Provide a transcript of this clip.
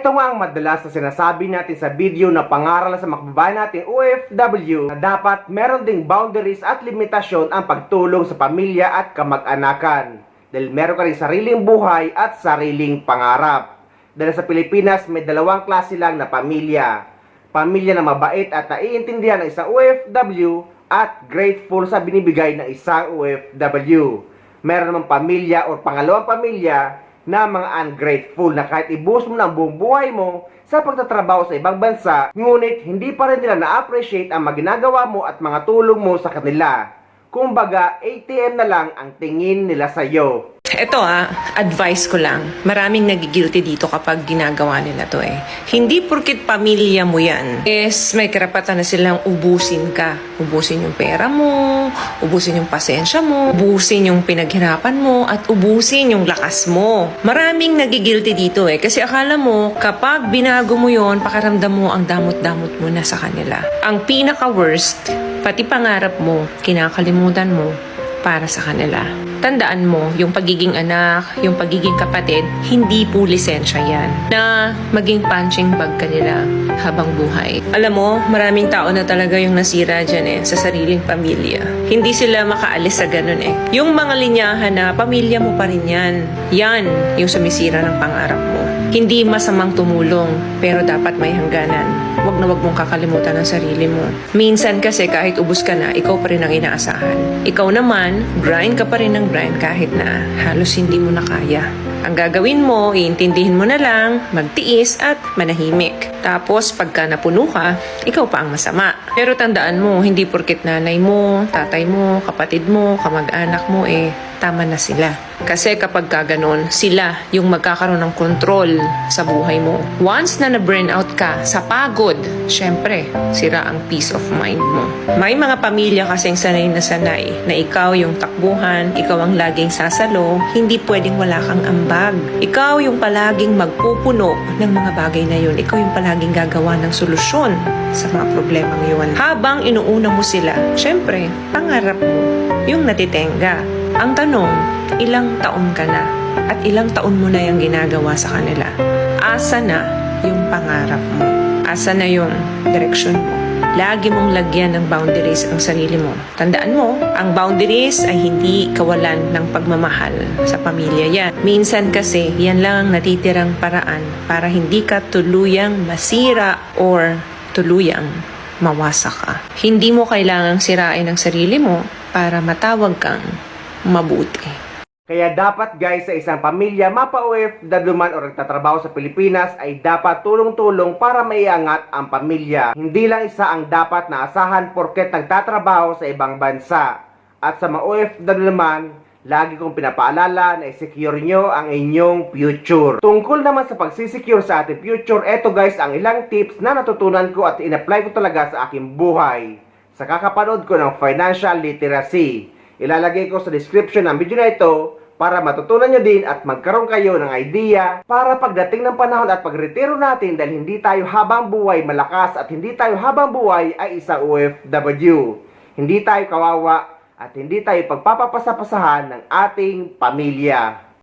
Ito nga ang madalas na sinasabi natin sa video na pangaral sa mga kababayan natin OFW na dapat meron ding boundaries at limitasyon ang pagtulong sa pamilya at kamag-anakan. Dahil meron ka rin sariling buhay at sariling pangarap. Dahil sa Pilipinas may dalawang klase lang na pamilya. Pamilya na mabait at naiintindihan ng isang OFW at grateful sa binibigay ng isang OFW. Meron namang pamilya o pangalawang pamilya na mga ungrateful na kahit ibuhos mo ng buong buhay mo sa pagtatrabaho sa ibang bansa, ngunit hindi pa rin nila na-appreciate ang mga ginagawa mo at mga tulong mo sa kanila. Kumbaga, ATM na lang ang tingin nila sa iyo. Ito advice ko lang. Maraming nagigilty dito kapag ginagawa nila to eh. Hindi porkit pamilya mo yan, may karapatan na silang ubusin ka. Ubusin yung pera mo, ubusin yung pasensya mo, ubusin yung pinaghirapan mo, at ubusin yung lakas mo. Maraming nagigilty dito eh. Kasi akala mo, kapag binago mo yon, pakiramdam mo ang damot-damot mo na sa kanila. Ang pinaka-worst, pati pangarap mo, kinakalimutan mo para sa kanila. Tandaan mo, yung pagiging anak, yung pagiging kapatid, hindi po lisensya yan na maging punching bag ka nila habang buhay. Alam mo, maraming tao na talaga yung nasira dyan sa sariling pamilya. Hindi sila makaalis sa ganun Yung mga linyahan na pamilya mo pa rin yan. Yan yung sumisira ng pangarap mo. Hindi masamang tumulong, pero dapat may hangganan. Huwag na huwag mong kakalimutan ang sarili mo. Minsan kasi kahit ubos ka na, ikaw pa rin ang inaasahan. Ikaw naman, grind ka pa rin ng grind kahit na halos hindi mo na kaya. Ang gagawin mo, iintindihin mo na lang, magtiis at manahimik. Tapos pagka napuno ka, ikaw pa ang masama. Pero tandaan mo, hindi porket nanay mo, tatay mo, kapatid mo, kamag-anak mo tama na sila. Kasi kapag gaganon, sila yung magkakaroon ng kontrol sa buhay mo. Once na na-burn out ka sa pagod, syempre, sira ang peace of mind mo. May mga pamilya kasing sanay na ikaw yung takbuhan, ikaw ang laging sasalo, hindi pwedeng wala kang ambag. Ikaw yung palaging magpupuno ng mga bagay na yun. Ikaw yung palaging gagawa ng solusyon sa mga problemang yun. Habang inuuna mo sila, syempre, pangarap mo yung natitenga. Ang tanong, ilang taon ka na at ilang taon mo na yung ginagawa sa kanila? Asa na yung pangarap mo? Asa na yung direksyon mo? Lagi mong lagyan ng boundaries ang sarili mo. Tandaan mo, ang boundaries ay hindi kawalan ng pagmamahal sa pamilya yan. Minsan kasi, yan lang ang natitirang paraan para hindi ka tuluyang masira or tuluyang mawasak ka. Hindi mo kailangang sirain ang sarili mo para matawag kang mabuti. Kaya dapat guys sa isang pamilya, mapa-OFW man o nagtatrabaho sa Pilipinas ay dapat tulong-tulong para maiangat ang pamilya. Hindi lang isa ang dapat na asahan porket nagtatrabaho sa ibang bansa. At sa mga OFW naman, lagi kong pinapaalala na i-secure nyo ang inyong future. Tungkol naman sa pagsisecure sa ating future, eto guys ang ilang tips na natutunan ko at in-apply ko talaga sa aking buhay. Sa kakapanood ko ng financial literacy. Ilalagay ko sa description ng video na ito para matutunan nyo din at magkaroon kayo ng idea para pagdating ng panahon at pagretiro natin dahil hindi tayo habang buhay malakas at hindi tayo habang buhay ay isang OFW. Hindi tayo kawawa at hindi tayo pagpapapasapasahan ng ating pamilya.